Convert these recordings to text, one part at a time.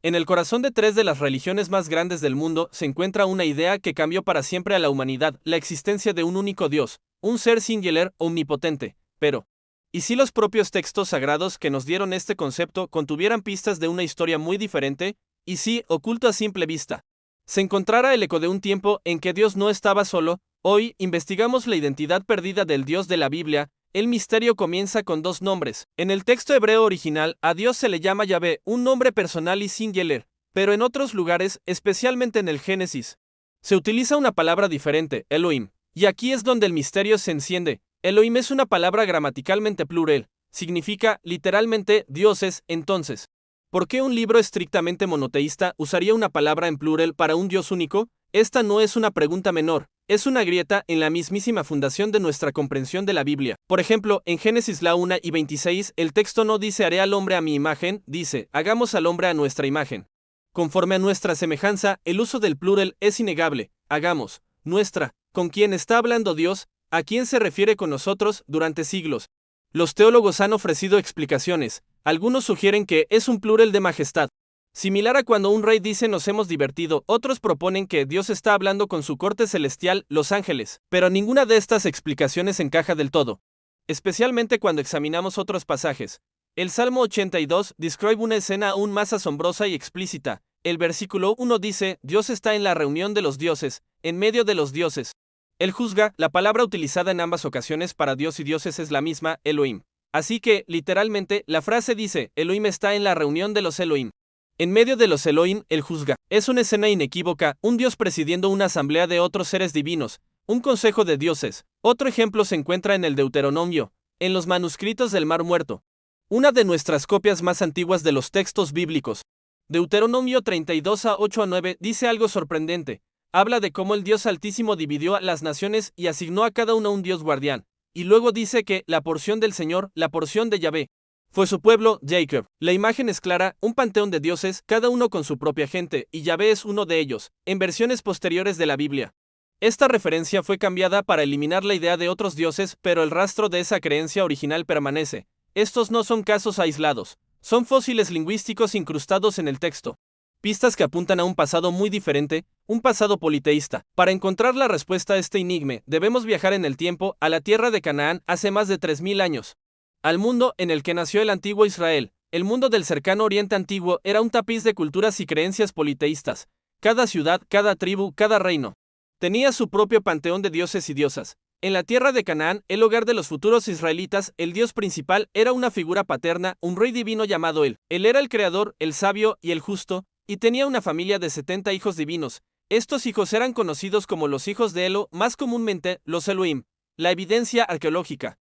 En el corazón de tres de las religiones más grandes del mundo se encuentra una idea que cambió para siempre a la humanidad: la existencia de un único Dios, un ser singular, omnipotente. Pero, ¿y si los propios textos sagrados que nos dieron este concepto contuvieran pistas de una historia muy diferente? ¿Y si, oculto a simple vista, se encontrara el eco de un tiempo en que Dios no estaba solo? Hoy investigamos la identidad perdida del Dios de la Biblia. El misterio comienza con dos nombres. En el texto hebreo original, a Dios se le llama Yahvé, un nombre personal y singular, pero en otros lugares, especialmente en el Génesis, se utiliza una palabra diferente, Elohim. Y aquí es donde el misterio se enciende. Elohim es una palabra gramaticalmente plural, significa literalmente dioses. Entonces, ¿por qué un libro estrictamente monoteísta usaría una palabra en plural para un Dios único? Esta no es una pregunta menor, es una grieta en la mismísima fundación de nuestra comprensión de la Biblia. Por ejemplo, en Génesis 1:26, el texto no dice haré al hombre a mi imagen, dice hagamos al hombre a nuestra imagen. Conforme a nuestra semejanza, el uso del plural es innegable. Hagamos, nuestra. ¿Con quién está hablando Dios? ¿A quién se refiere con nosotros? Durante siglos, los teólogos han ofrecido explicaciones. Algunos sugieren que es un plural de majestad, similar a cuando un rey dice nos hemos divertido. Otros proponen que Dios está hablando con su corte celestial, los ángeles. Pero ninguna de estas explicaciones encaja del todo, especialmente cuando examinamos otros pasajes. El Salmo 82 describe una escena aún más asombrosa y explícita. El versículo 1 dice, Dios está en la reunión de los dioses, en medio de los dioses. Él juzga. La palabra utilizada en ambas ocasiones para Dios y dioses es la misma, Elohim. Así que, literalmente, la frase dice, Elohim está en la reunión de los Elohim. En medio de los Elohim, él juzga. Es una escena inequívoca, un Dios presidiendo una asamblea de otros seres divinos, un consejo de dioses. Otro ejemplo se encuentra en el Deuteronomio, en los manuscritos del Mar Muerto, una de nuestras copias más antiguas de los textos bíblicos. Deuteronomio 32:8-9 dice algo sorprendente. Habla de cómo el Dios Altísimo dividió a las naciones y asignó a cada una un Dios guardián. Y luego dice que la porción del Señor, la porción de Yahvé, fue su pueblo, Jacob. La imagen es clara, un panteón de dioses, cada uno con su propia gente, y Yahvé es uno de ellos. En versiones posteriores de la Biblia, esta referencia fue cambiada para eliminar la idea de otros dioses, pero el rastro de esa creencia original permanece. Estos no son casos aislados, son fósiles lingüísticos incrustados en el texto. Pistas que apuntan a un pasado muy diferente, un pasado politeísta. Para encontrar la respuesta a este enigma, debemos viajar en el tiempo, a la tierra de Canaán, hace más de 3000 años. Al mundo en el que nació el antiguo Israel. El mundo del cercano Oriente Antiguo era un tapiz de culturas y creencias politeístas. Cada ciudad, cada tribu, cada reino tenía su propio panteón de dioses y diosas. En la tierra de Canaán, el hogar de los futuros israelitas, el dios principal era una figura paterna, un rey divino llamado El. Él era el creador, el sabio y el justo, y tenía una familia de 70 hijos divinos. Estos hijos eran conocidos como los hijos de Elo, más comúnmente, los Elohim. La evidencia arqueológica,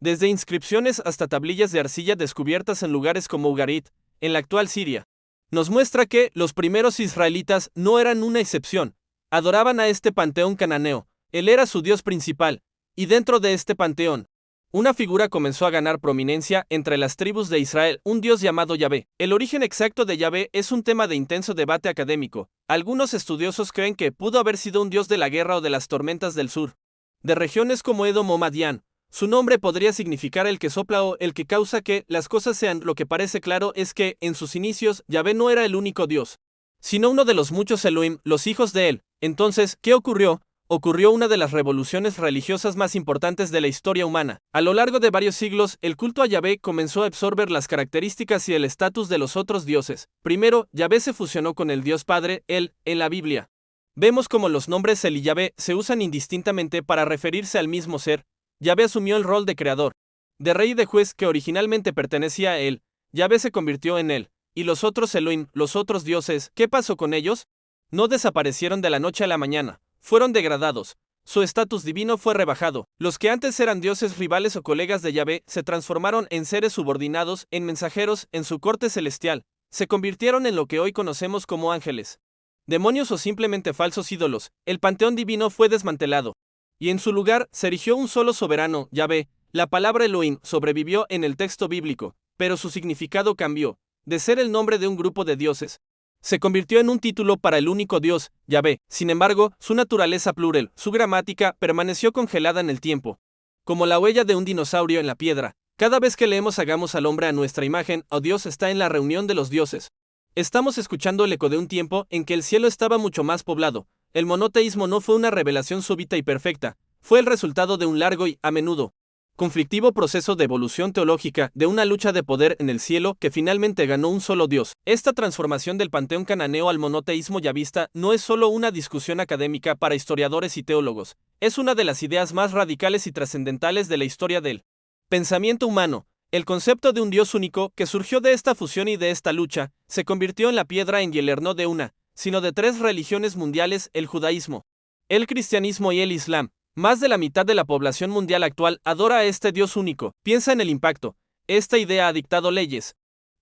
desde inscripciones hasta tablillas de arcilla descubiertas en lugares como Ugarit, en la actual Siria, nos muestra que los primeros israelitas no eran una excepción. Adoraban a este panteón cananeo. Él era su dios principal, y dentro de este panteón, una figura comenzó a ganar prominencia entre las tribus de Israel, un dios llamado Yahvé. El origen exacto de Yahvé es un tema de intenso debate académico. Algunos estudiosos creen que pudo haber sido un dios de la guerra o de las tormentas del sur, de regiones como Edom o Madián. Su nombre podría significar el que sopla o el que causa que las cosas sean. Lo que parece claro es que, en sus inicios, Yahvé no era el único dios, sino uno de los muchos Elohim, los hijos de él. Entonces, ¿qué ocurrió? Ocurrió una de las revoluciones religiosas más importantes de la historia humana. A lo largo de varios siglos, el culto a Yahvé comenzó a absorber las características y el estatus de los otros dioses. Primero, Yahvé se fusionó con el Dios Padre, Él, en la Biblia. Vemos cómo los nombres El y Yahvé se usan indistintamente para referirse al mismo ser. Yahvé asumió el rol de creador, de rey y de juez que originalmente pertenecía a él. Yahvé se convirtió en él. Y los otros Elohim, los otros dioses, ¿qué pasó con ellos? No desaparecieron de la noche a la mañana. Fueron degradados. Su estatus divino fue rebajado. Los que antes eran dioses rivales o colegas de Yahvé se transformaron en seres subordinados, en mensajeros, en su corte celestial. Se convirtieron en lo que hoy conocemos como ángeles, demonios o simplemente falsos ídolos. El panteón divino fue desmantelado, y en su lugar se erigió un solo soberano, Yahvé. La palabra Elohim sobrevivió en el texto bíblico, pero su significado cambió. De ser el nombre de un grupo de dioses, se convirtió en un título para el único Dios, Yahvé. Sin embargo, su naturaleza plural, su gramática, permaneció congelada en el tiempo, como la huella de un dinosaurio en la piedra. Cada vez que leemos hagamos al hombre a nuestra imagen, o Dios está en la reunión de los dioses, Estamos escuchando el eco de un tiempo en que el cielo estaba mucho más poblado. El monoteísmo no fue una revelación súbita y perfecta, fue el resultado de un largo y, a menudo, conflictivo proceso de evolución teológica, de una lucha de poder en el cielo que finalmente ganó un solo Dios. Esta transformación del panteón cananeo al monoteísmo yavista no es solo una discusión académica para historiadores y teólogos, es una de las ideas más radicales y trascendentales de la historia del pensamiento humano. El concepto de un Dios único, que surgió de esta fusión y de esta lucha, se convirtió en la piedra angular no de una, sino de tres religiones mundiales: el judaísmo, el cristianismo y el islam. Más de la mitad de la población mundial actual adora a este Dios único. Piensa en el impacto. Esta idea ha dictado leyes,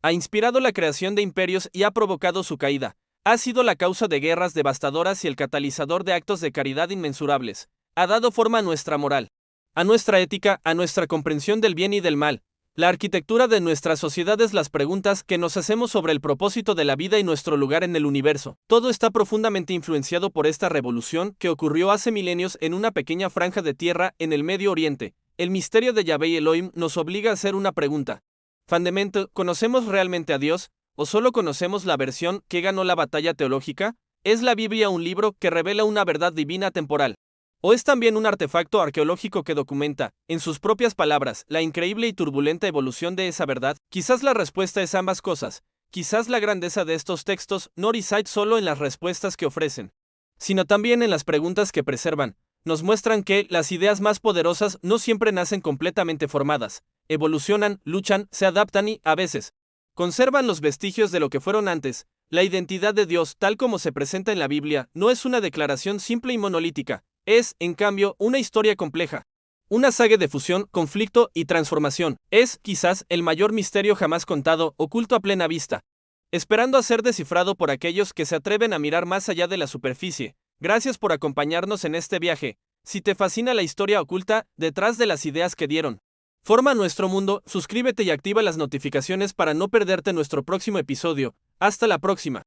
ha inspirado la creación de imperios y ha provocado su caída. Ha sido la causa de guerras devastadoras y el catalizador de actos de caridad inmensurables. Ha dado forma a nuestra moral, a nuestra ética, a nuestra comprensión del bien y del mal. La arquitectura de nuestra sociedad es las preguntas que nos hacemos sobre el propósito de la vida y nuestro lugar en el universo. Todo está profundamente influenciado por esta revolución que ocurrió hace milenios en una pequeña franja de tierra en el Medio Oriente. El misterio de Yahvé y Elohim nos obliga a hacer una pregunta. Fundamento, ¿conocemos realmente a Dios? ¿O solo conocemos la versión que ganó la batalla teológica? ¿Es la Biblia un libro que revela una verdad divina temporal? ¿O es también un artefacto arqueológico que documenta, en sus propias palabras, la increíble y turbulenta evolución de esa verdad? Quizás la respuesta es ambas cosas. Quizás la grandeza de estos textos no reside solo en las respuestas que ofrecen, sino también en las preguntas que preservan. Nos muestran que las ideas más poderosas no siempre nacen completamente formadas. Evolucionan, luchan, se adaptan y, a veces, conservan los vestigios de lo que fueron antes. La identidad de Dios, tal como se presenta en la Biblia, no es una declaración simple y monolítica. Es, en cambio, una historia compleja. Una saga de fusión, conflicto y transformación. Es, quizás, el mayor misterio jamás contado, oculto a plena vista, esperando a ser descifrado por aquellos que se atreven a mirar más allá de la superficie. Gracias por acompañarnos en este viaje. Si te fascina la historia oculta detrás de las ideas que dieron forma nuestro mundo, suscríbete y activa las notificaciones para no perderte nuestro próximo episodio. Hasta la próxima.